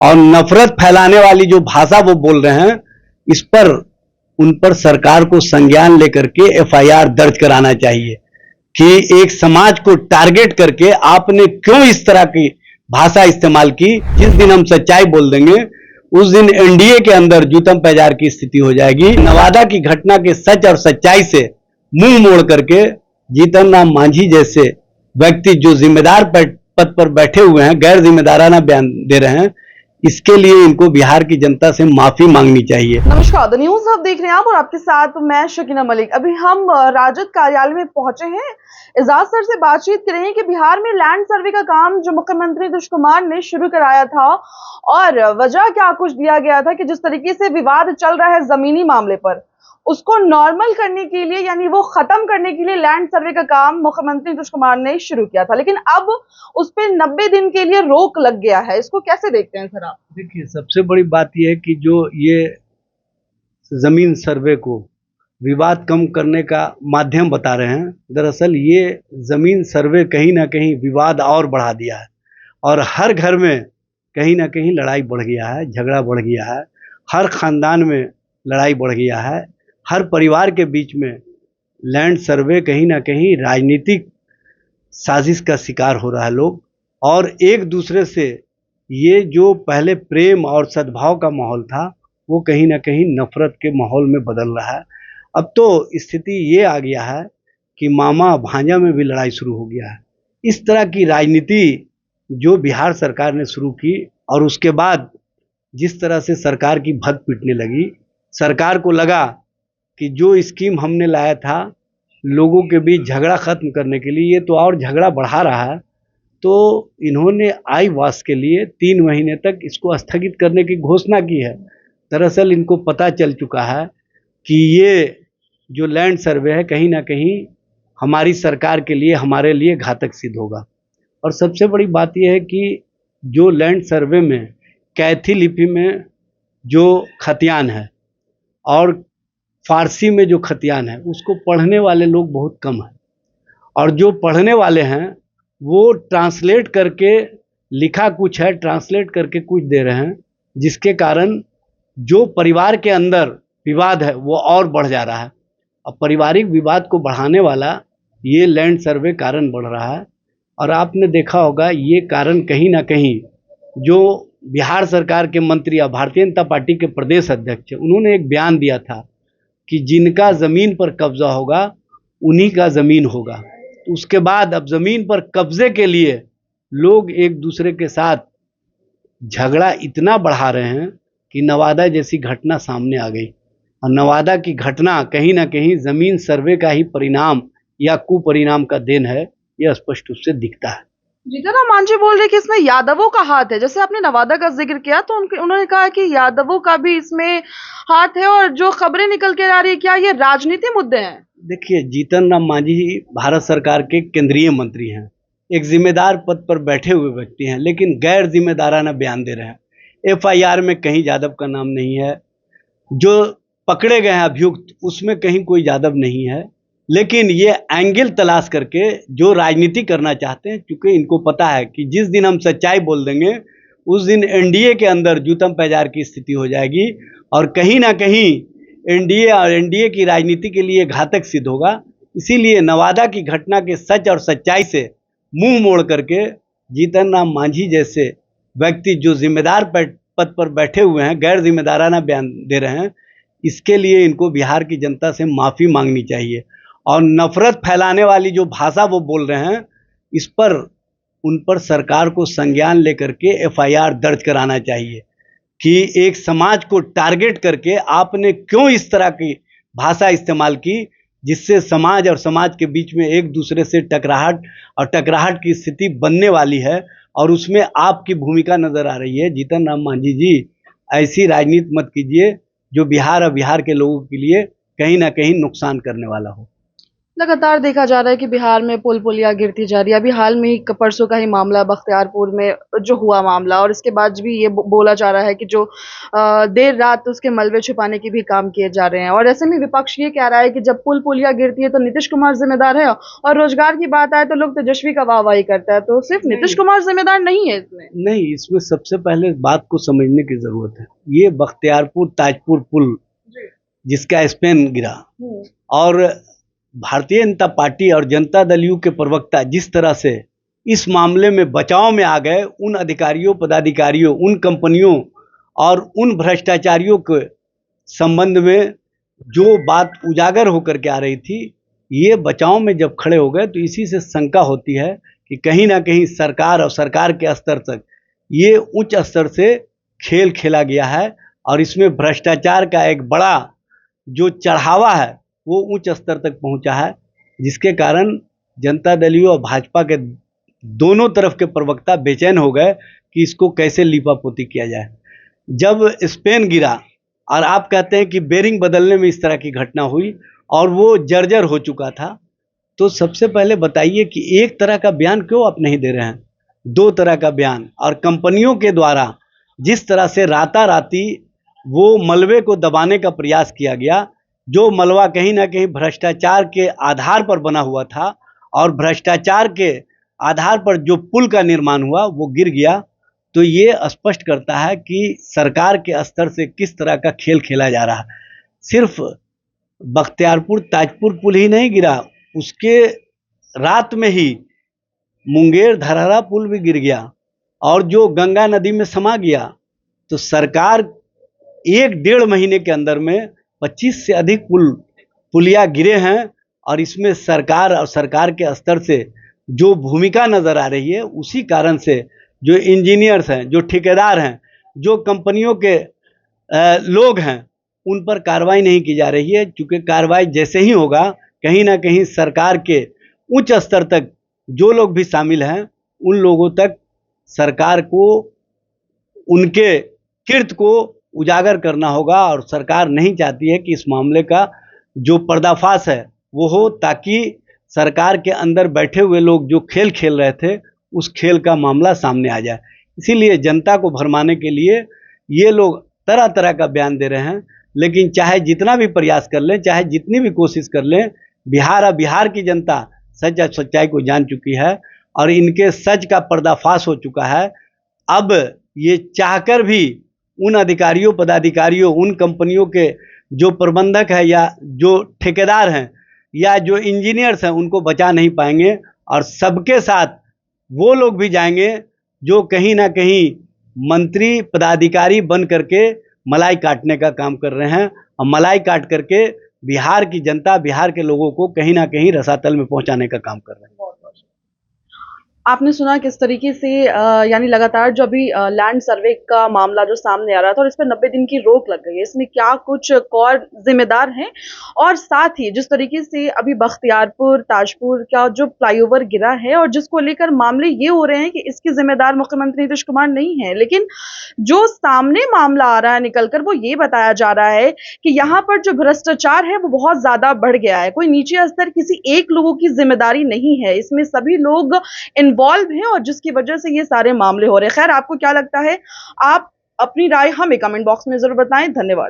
और नफरत फैलाने वाली जो भाषा वो बोल रहे हैं, इस पर उन पर सरकार को संज्ञान लेकर के एफआईआर दर्ज कराना चाहिए कि एक समाज को टारगेट करके आपने क्यों इस तरह की भाषा इस्तेमाल की। जिस दिन हम सच्चाई बोल देंगे उस दिन एनडीए के अंदर जूतम पैजार की स्थिति हो जाएगी। नवादा की घटना के सच और सच्चाई से मुंह मोड़ करके जीतन राम मांझी जैसे व्यक्ति जो जिम्मेदार पद पर बैठे हुए हैं, गैर जिम्मेदाराना बयान दे रहे हैं, इसके लिए इनको बिहार की जनता से माफी मांगनी चाहिए। नमस्कार, द न्यूज आप देख रहे हैं आप और आपके साथ मैं शकीना मलिक। अभी हम राजद कार्यालय में पहुंचे हैं, एजाज सर से बातचीत करेंगे कि बिहार में लैंड सर्वे का काम जो मुख्यमंत्री नीतीश कुमार ने शुरू कराया था और वजह क्या कुछ दिया गया था कि जिस तरीके से विवाद चल रहा है जमीनी मामले पर, उसको नॉर्मल करने के लिए यानी वो खत्म करने के लिए लैंड सर्वे का काम मुख्यमंत्री नीतीश कुमार ने शुरू किया था, लेकिन अब उस पर 90 दिन के लिए रोक लग गया है। इसको कैसे देखते हैं सर आप? देखिए, सबसे बड़ी बात यह है कि जो ये जमीन सर्वे को विवाद कम करने का माध्यम बता रहे हैं, दरअसल ये जमीन सर्वे कहीं ना कहीं विवाद और बढ़ा दिया है और हर घर में कहीं ना कहीं लड़ाई बढ़ गया है, झगड़ा बढ़ गया है, हर खानदान में लड़ाई बढ़ गया है, हर परिवार के बीच में लैंड सर्वे कहीं ना कहीं राजनीतिक साजिश का शिकार हो रहा है लोग। और एक दूसरे से ये जो पहले प्रेम और सद्भाव का माहौल था वो कहीं ना कहीं नफरत के माहौल में बदल रहा है। अब तो स्थिति ये आ गया है कि मामा भांजा में भी लड़ाई शुरू हो गया है। इस तरह की राजनीति जो बिहार सरकार ने शुरू की और उसके बाद जिस तरह से सरकार की भग पिटने लगी, सरकार को लगा कि जो स्कीम हमने लाया था लोगों के बीच झगड़ा खत्म करने के लिए, ये तो और झगड़ा बढ़ा रहा है, तो इन्होंने आई वास के लिए 3 महीने तक इसको स्थगित करने की घोषणा की है। दरअसल इनको पता चल चुका है कि ये जो लैंड सर्वे है कहीं ना कहीं हमारी सरकार के लिए, हमारे लिए घातक सिद्ध होगा। और सबसे बड़ी बात यह है कि जो लैंड सर्वे में कैथी लिपि में जो खतियान है और फारसी में जो खतियान है उसको पढ़ने वाले लोग बहुत कम हैं, और जो पढ़ने वाले हैं वो ट्रांसलेट करके लिखा कुछ है, ट्रांसलेट करके कुछ दे रहे हैं, जिसके कारण जो परिवार के अंदर विवाद है वो और बढ़ जा रहा है। अब पारिवारिक विवाद को बढ़ाने वाला ये लैंड सर्वे कारण बढ़ रहा है। और आपने देखा होगा ये कारण कहीं ना कहीं जो बिहार सरकार के मंत्री या भारतीय जनता पार्टी के प्रदेश अध्यक्ष, उन्होंने एक बयान दिया था कि जिनका ज़मीन पर कब्जा होगा उन्हीं का ज़मीन होगा। तो उसके बाद अब ज़मीन पर कब्जे के लिए लोग एक दूसरे के साथ झगड़ा इतना बढ़ा रहे हैं कि नवादा जैसी घटना सामने आ गई। और नवादा की घटना कहीं ना कहीं ज़मीन सर्वे का ही परिणाम या कुपरिणाम का देन है, यह स्पष्ट रूप से दिखता है। जीतन राम मांझी बोल रहे कि इसमें यादवों का हाथ है। जैसे आपने नवादा का जिक्र किया तो उन्होंने कहा कि यादवों का भी इसमें हाथ है, और जो खबरें निकल के आ रही है क्या ये राजनीति मुद्दे हैं? देखिए, जीतन राम मांझी भारत सरकार के केंद्रीय मंत्री हैं, एक जिम्मेदार पद पर बैठे हुए व्यक्ति हैं, लेकिन गैर जिम्मेदाराना बयान दे रहे हैं। एफआईआर में कहीं यादव का नाम नहीं है, जो पकड़े गए हैं अभियुक्त उसमें कहीं कोई यादव नहीं है, लेकिन ये एंगल तलाश करके जो राजनीति करना चाहते हैं, क्योंकि इनको पता है कि जिस दिन हम सच्चाई बोल देंगे उस दिन एनडीए के अंदर जूतम पैजार की स्थिति हो जाएगी और कहीं ना कहीं एनडीए और एनडीए की राजनीति के लिए घातक सिद्ध होगा। इसीलिए नवादा की घटना के सच और सच्चाई से मुंह मोड़ करके जीतन राम मांझी जैसे व्यक्ति जो जिम्मेदार पद पर बैठे हुए हैं, गैर जिम्मेदाराना बयान दे रहे हैं, इसके लिए इनको बिहार की जनता से माफ़ी मांगनी चाहिए। और नफरत फैलाने वाली जो भाषा वो बोल रहे हैं, इस पर उन पर सरकार को संज्ञान लेकर के एफआईआर दर्ज कराना चाहिए कि एक समाज को टारगेट करके आपने क्यों इस तरह की भाषा इस्तेमाल की, जिससे समाज और समाज के बीच में एक दूसरे से टकराहट की स्थिति बनने वाली है, और उसमें आपकी भूमिका नजर आ रही है। जीतन राम मांझी जी, ऐसी राजनीति मत कीजिए जो बिहार और बिहार के लोगों के लिए कहीं ना कहीं नुकसान करने वाला हो। लगातार देखा जा रहा है कि बिहार में पुल पुलिया गिरती जा रही है। अभी हाल में ही परसों का ही मामला बख्तियारपुर में जो हुआ मामला, और इसके बाद भी ये बोला जा रहा है कि जो देर रात उसके मलबे छुपाने के भी काम किए जा रहे हैं। और ऐसे में विपक्ष ये कह रहा है कि जब पुल पुलिया गिरती है तो नीतीश कुमार जिम्मेदार है, और रोजगार की बात आए तो लोग तेजस्वी का वाहवाही करता है, तो सिर्फ नीतीश कुमार जिम्मेदार नहीं है इसमें। नहीं, इसमें सबसे पहले बात को समझने की जरूरत है। ये बख्तियारपुर ताजपुर पुल जिसका स्पेन गिरा, और भारतीय जनता पार्टी और जनता दल यू के प्रवक्ता जिस तरह से इस मामले में बचाव में आ गए, उन अधिकारियों पदाधिकारियों, उन कंपनियों और उन भ्रष्टाचारियों के संबंध में जो बात उजागर होकर के आ रही थी, ये बचाव में जब खड़े हो गए तो इसी से शंका होती है कि कहीं ना कहीं सरकार और सरकार के स्तर तक ये उच्च स्तर से खेल खेला गया है, और इसमें भ्रष्टाचार का एक बड़ा जो चढ़ावा है वो उच्च स्तर तक पहुंचा है, जिसके कारण जनता दल यू और भाजपा के दोनों तरफ के प्रवक्ता बेचैन हो गए कि इसको कैसे लीपापोती किया जाए। जब स्पेन गिरा और आप कहते हैं कि बेरिंग बदलने में इस तरह की घटना हुई और वो जर्जर हो चुका था, तो सबसे पहले बताइए कि एक तरह का बयान क्यों आप नहीं दे रहे हैं, दो तरह का बयान। और कंपनियों के द्वारा जिस तरह से राताराती वो मलबे को दबाने का प्रयास किया गया, जो मलबा कहीं ना कहीं भ्रष्टाचार के आधार पर बना हुआ था, और भ्रष्टाचार के आधार पर जो पुल का निर्माण हुआ वो गिर गया, तो ये स्पष्ट करता है कि सरकार के स्तर से किस तरह का खेल खेला जा रहा है। सिर्फ बख्तियारपुर ताजपुर पुल ही नहीं गिरा, उसके रात में ही मुंगेर धरहरा पुल भी गिर गया, और जो गंगा नदी में समा गया। तो सरकार 1-1.5 महीने के अंदर में 25 से अधिक पुलिया गिरे हैं, और इसमें सरकार और सरकार के स्तर से जो भूमिका नज़र आ रही है, उसी कारण से जो इंजीनियर्स हैं, जो ठेकेदार हैं, जो कंपनियों के लोग हैं, उन पर कार्रवाई नहीं की जा रही है। क्योंकि कार्रवाई जैसे ही होगा, कहीं ना कहीं सरकार के उच्च स्तर तक जो लोग भी शामिल हैं, उन लोगों तक सरकार को उनके कृत्य को उजागर करना होगा, और सरकार नहीं चाहती है कि इस मामले का जो पर्दाफाश है वो हो, ताकि सरकार के अंदर बैठे हुए लोग जो खेल खेल रहे थे उस खेल का मामला सामने आ जाए। इसीलिए जनता को भरमाने के लिए ये लोग तरह तरह का बयान दे रहे हैं, लेकिन चाहे जितना भी प्रयास कर लें, चाहे जितनी भी कोशिश कर लें, बिहार की जनता सच और सच्चाई को जान चुकी है, और इनके सच का पर्दाफाश हो चुका है। अब ये चाहकर भी उन अधिकारियों पदाधिकारियों, उन कंपनियों के जो प्रबंधक है या जो ठेकेदार हैं या जो इंजीनियर्स हैं, उनको बचा नहीं पाएंगे, और सबके साथ वो लोग भी जाएंगे जो कहीं ना कहीं मंत्री पदाधिकारी बन करके मलाई काटने का काम कर रहे हैं, और मलाई काट करके बिहार की जनता, बिहार के लोगों को कहीं ना कहीं रसातल में पहुंचाने का काम कर रहे हैं। आपने सुना किस तरीके से यानी लगातार जो अभी लैंड सर्वे का मामला जो सामने आ रहा था, और इस पर 90 दिन की रोक लग गई है, इसमें क्या कुछ कौर जिम्मेदार हैं? और साथ ही जिस तरीके से अभी बख्तियारपुर ताजपुर का जो फ्लाईओवर गिरा है, और जिसको लेकर मामले ये हो रहे हैं कि इसके जिम्मेदार मुख्यमंत्री नीतीश कुमार नहीं है, लेकिन जो सामने मामला आ रहा है निकलकर, वो ये बताया जा रहा है कि यहाँ पर जो भ्रष्टाचार है वो बहुत ज्यादा बढ़ गया है। कोई नीचे स्तर किसी एक लोगों की जिम्मेदारी नहीं है, इसमें सभी लोग इन्वॉल्व हैं, और जिसकी वजह से ये सारे मामले हो रहे हैं। खैर, आपको क्या लगता है? आप अपनी राय हमें कमेंट बॉक्स में जरूर बताएं। धन्यवाद।